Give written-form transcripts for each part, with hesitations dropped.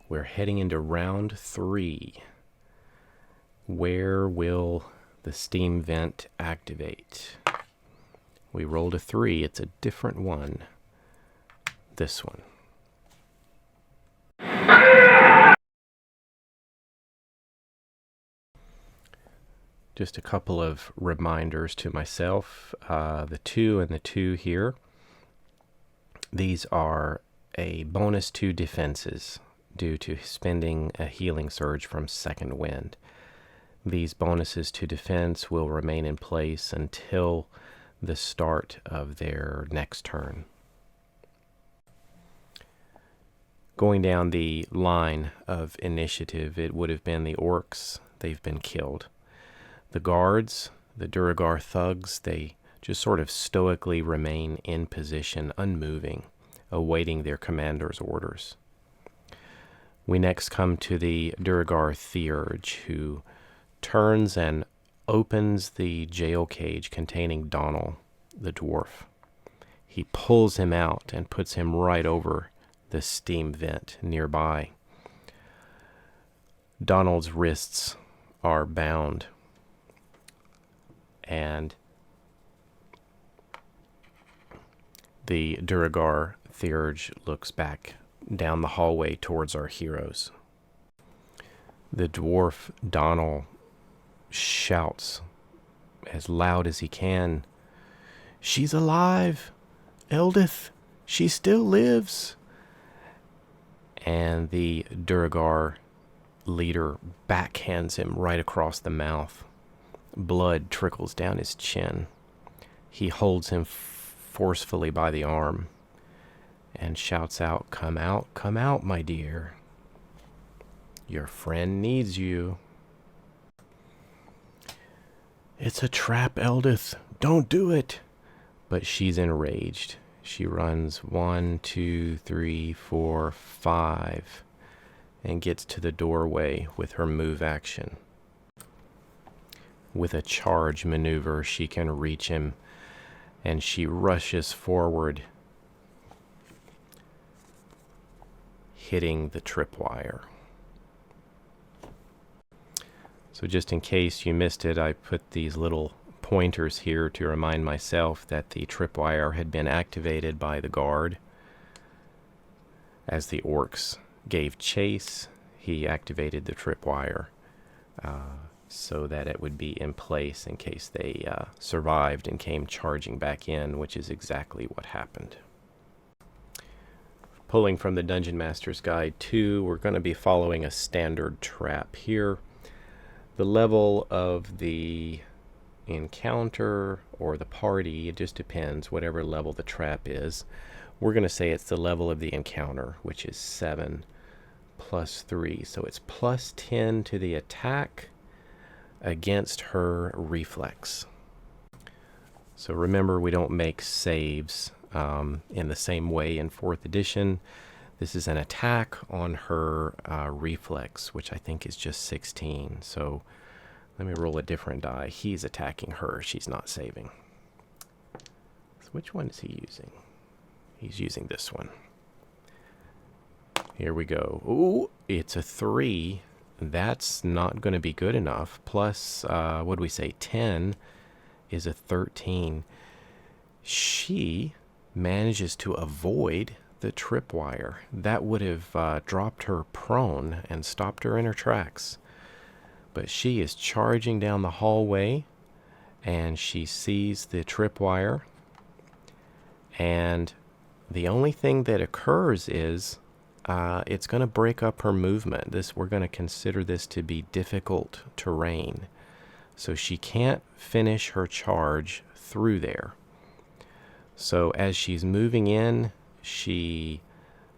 We're heading into round 3. Where will the steam vent activate? We rolled a 3. It's a different one. This one. Just a couple of reminders to myself. The 2 and the 2 here. These are a bonus to defenses due to spending a healing surge from second wind. These bonuses to defense will remain in place until the start of their next turn. Going down the line of initiative, it would have been the orcs. They've been killed. The guards, the Duergar thugs, they just sort of stoically remain in position, unmoving, awaiting their commander's orders. We next come to the Duergar Theurge, who turns and opens the jail cage containing Donald, the dwarf. He pulls him out and puts him right over the steam vent nearby. Donald's wrists are bound, and the Duergar Theurge looks back down the hallway towards our heroes. The dwarf Donald shouts as loud as he can, "She's alive! Eldith! She still lives!" And the Duergar leader backhands him right across the mouth. Blood trickles down his chin. He holds him forcefully by the arm and shouts out, come out, my dear. Your friend needs you." "It's a trap, Eldith. Don't do it." But she's enraged. She runs 1, 2, 3, 4, 5 and gets to the doorway with her move action. With a charge maneuver, she can reach him, and she rushes forward, hitting the tripwire. So just in case you missed it, I put these little pointers here to remind myself that the tripwire had been activated by the guard. As the orcs gave chase, he activated the tripwire so that it would be in place in case they survived and came charging back in, which is exactly what happened. Pulling from the Dungeon Master's Guide 2, we're going to be following a standard trap here. The level of the encounter or the party, it just depends, whatever level the trap is. We're going to say it's the level of the encounter, which is 7 plus 3. So it's plus 10 to the attack against her reflex. So remember, we don't make saves in the same way in 4th edition. This is an attack on her reflex, which I think is just 16. So let me roll a different die. He's attacking her. She's not saving. So which one is he using? He's using this one. Here we go. Ooh, it's a 3. That's not going to be good enough. Plus, what do we say? 10 is a 13. She manages to avoid the tripwire. That would have dropped her prone and stopped her in her tracks. But she is charging down the hallway, and she sees the tripwire. And the only thing that occurs is it's going to break up her movement. We're going to consider this to be difficult terrain. So she can't finish her charge through there. So as she's moving in, she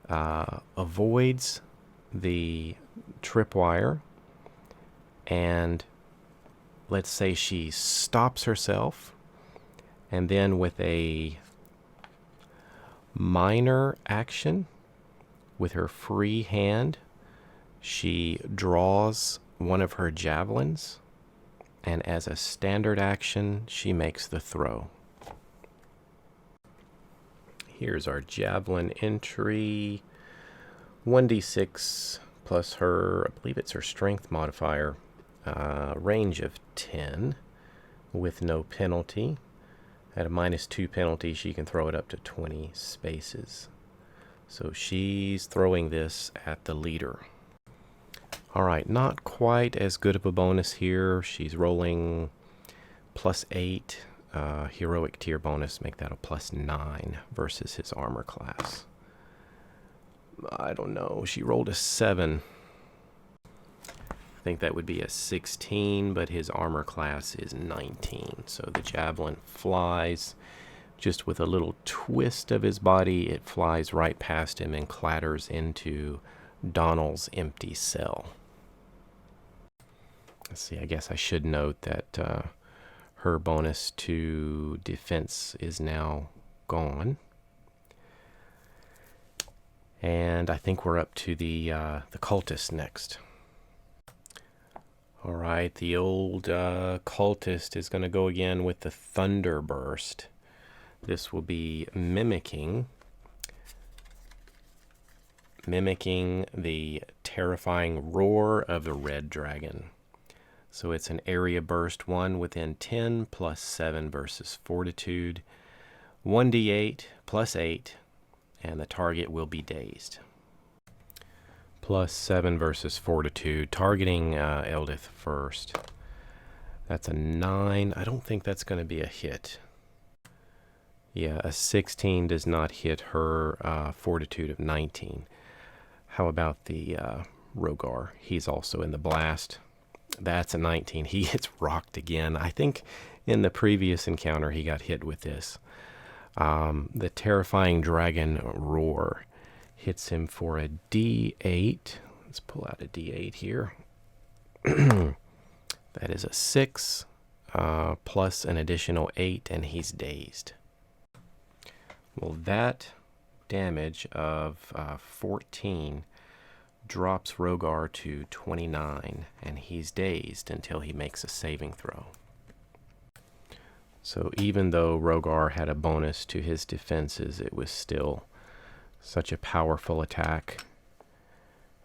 avoids the tripwire, and let's say she stops herself, and then with a minor action with her free hand, she draws one of her javelins, and as a standard action, she makes the throw. Here's our javelin entry. 1d6 plus her, I believe it's her strength modifier, range of 10 with no penalty. At a -2 penalty, she can throw it up to 20 spaces. So she's throwing this at the leader. Alright, not quite as good of a bonus here. She's rolling +8. Heroic tier bonus, make that a +9 versus his armor class. I don't know. She rolled a 7. I think that would be a 16, but his armor class is 19. So the javelin flies. Just with a little twist of his body, it flies right past him and clatters into Donald's empty cell. Let's see, I guess I should note that her bonus to defense is now gone. And I think we're up to the cultist next. All right, the old cultist is going to go again with the thunder burst. This will be mimicking the terrifying roar of the red dragon. So it's an area burst, 1 within 10, +7 versus fortitude, 1d8 +8, and the target will be dazed. +7 versus fortitude, targeting Eldith first. That's a 9. I don't think that's going to be a hit. Yeah, a 16 does not hit her fortitude of 19. How about the Rogar? He's also in the blast. That's a 19. He gets rocked again. I think in the previous encounter he got hit with this. The terrifying dragon roar hits him for a d8. Let's pull out a d8 here. That is a 6 plus an additional 8, and he's dazed. Well, that damage of 14 drops Rogar to 29, and he's dazed until he makes a saving throw. So even though Rogar had a bonus to his defenses, it was still such a powerful attack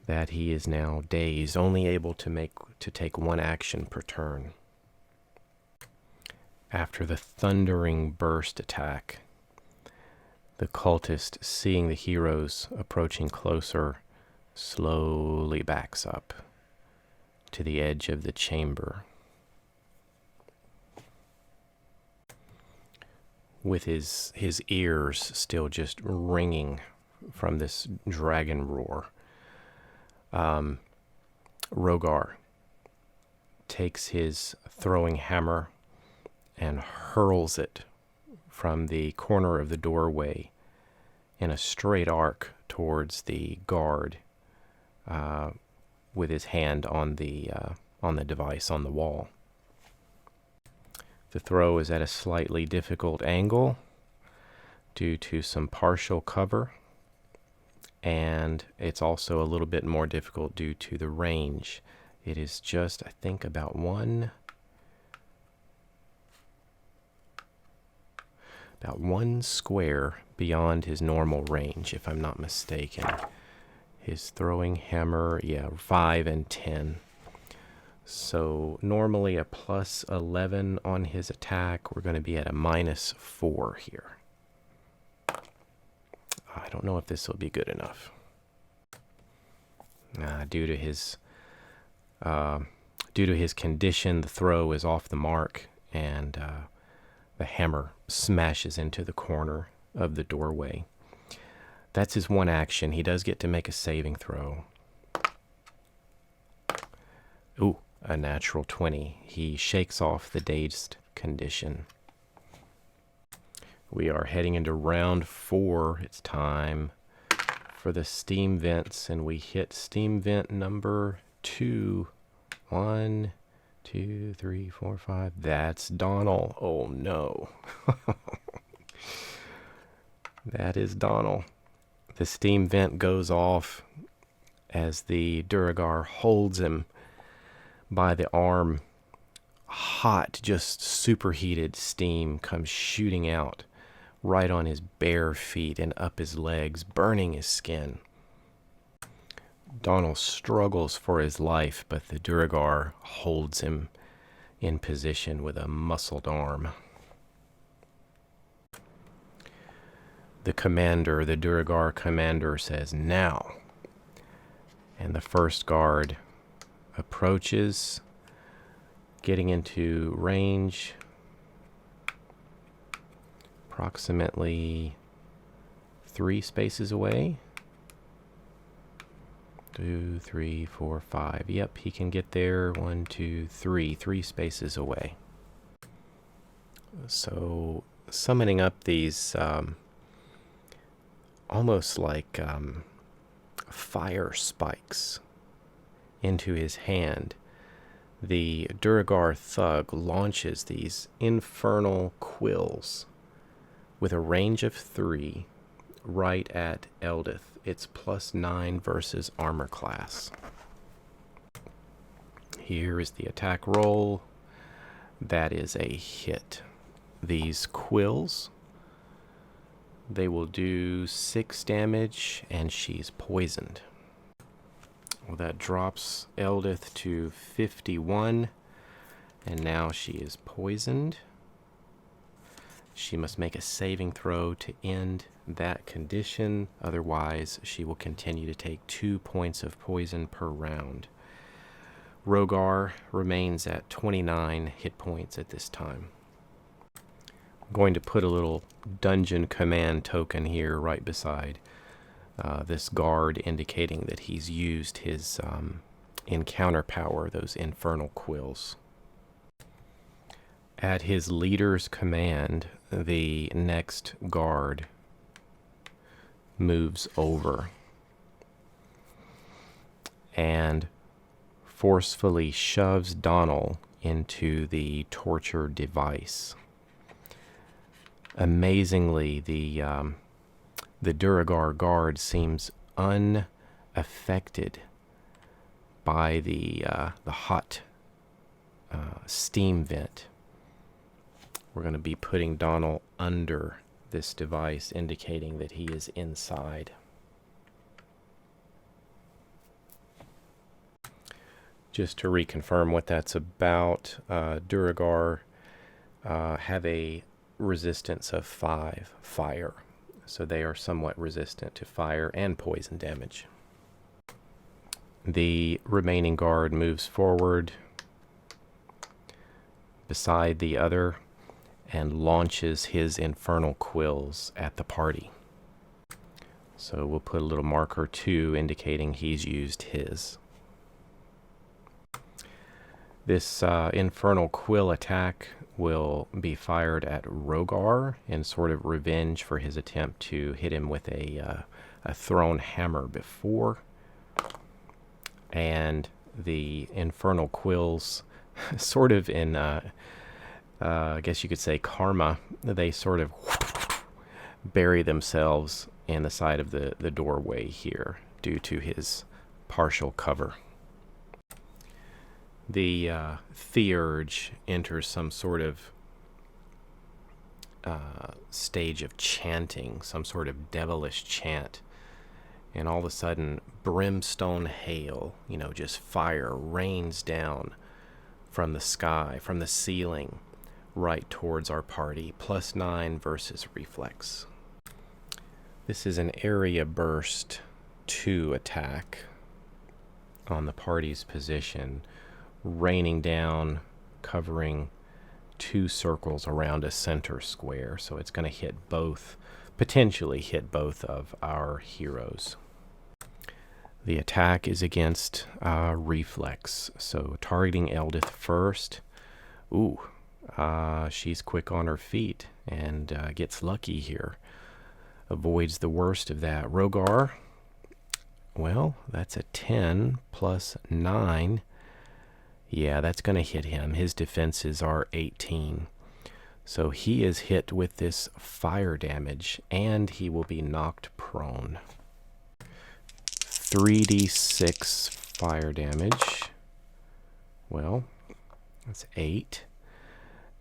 that he is now dazed, only able to take 1 action per turn. After the thundering burst attack, the cultist, seeing the heroes approaching closer, slowly backs up to the edge of the chamber. With his ears still just ringing from this dragon roar, Rogar takes his throwing hammer and hurls it from the corner of the doorway in a straight arc towards the guard, with his hand on the device on the wall. The throw is at a slightly difficult angle due to some partial cover, and it's also a little bit more difficult due to the range. It is just, I think, about one square beyond his normal range, if I'm not mistaken. His throwing hammer, 5 and 10. So normally a +11 on his attack. We're going to be at a -4 here. I don't know if this will be good enough. Due to his condition, the throw is off the mark, and the hammer smashes into the corner of the doorway. That's his 1 action. He does get to make a saving throw. Ooh, a natural 20. He shakes off the dazed condition. We are heading into round 4. It's time for the steam vents, and we hit steam vent number 2. 1, 2, 3, 4, 5. That's Donald. Oh no. That is Donald. The steam vent goes off as the Duragar holds him by the arm. Hot, just superheated steam comes shooting out right on his bare feet and up his legs, burning his skin. Donald struggles for his life, but the Duergar holds him in position with a muscled arm. The Duergar commander says, "Now." And the first guard approaches, getting into range, approximately 3 spaces away. 2, 3, 4, 5. Yep, he can get there. 1, 2, 3. 3 spaces away. So, summoning up these almost like fire spikes into his hand, the Duergar thug launches these infernal quills with a range of 3 right at Eldith. It's +9 versus armor class. Here is the attack roll. That is a hit. These quills, they will do 6 damage, and she's poisoned. Well, that drops Eldith to 51, and now she is poisoned. She must make a saving throw to end that condition. Otherwise, she will continue to take 2 points of poison per round. Rogar remains at 29 hit points at this time. I'm going to put a little dungeon command token here right beside this guard, indicating that he's used his encounter power, those infernal quills. At his leader's command, the next guard moves over and forcefully shoves Donald into the torture device. Amazingly, the Duergar guard seems unaffected by the hot steam vent. We're going to be putting Donald under this device, indicating that he is inside. Just to reconfirm what that's about, Duergar have a resistance of 5 fire, so they are somewhat resistant to fire and poison damage. The remaining guard moves forward beside the other and launches his infernal quills at the party. So we'll put a little marker 2 indicating he's used his. This infernal quill attack will be fired at Rogar in sort of revenge for his attempt to hit him with a thrown hammer before. And the infernal quills, sort of in, I guess you could say karma, they sort of bury themselves in the side of the doorway here due to his partial cover. The Theurge enters some sort of stage of chanting, some sort of devilish chant, and all of a sudden brimstone hail, just fire rains down from the sky, from the ceiling, right towards our party. +9 versus reflex. This is an area burst 2 attack on the party's position, raining down, covering 2 circles around a center square. So it's going to potentially hit both of our heroes. The attack is against reflex, so targeting Eldith first. Ooh, she's quick on her feet and gets lucky here. Avoids the worst of that. Rogar, well, that's a 10 + 9. Yeah, that's going to hit him. His defenses are 18. So he is hit with this fire damage, and he will be knocked prone. 3d6 fire damage. Well, that's 8.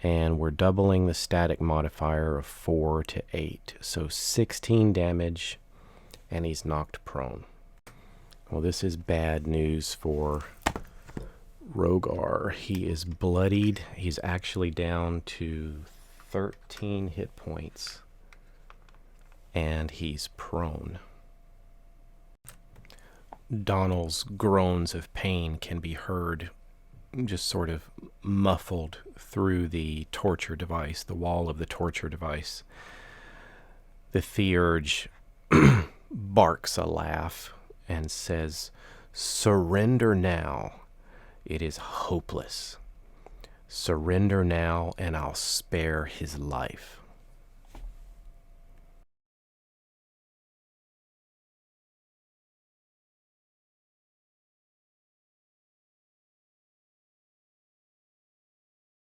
And we're doubling the static modifier of 4 to 8. So 16 damage, and he's knocked prone. Well, this is bad news for Rogar. He is bloodied. He's actually down to 13 hit points. And he's prone. Donald's groans of pain can be heard, just sort of muffled through the torture device, the wall of the torture device. The Theurge barks a laugh and says, "Surrender now. It is hopeless. Surrender now, and I'll spare his life."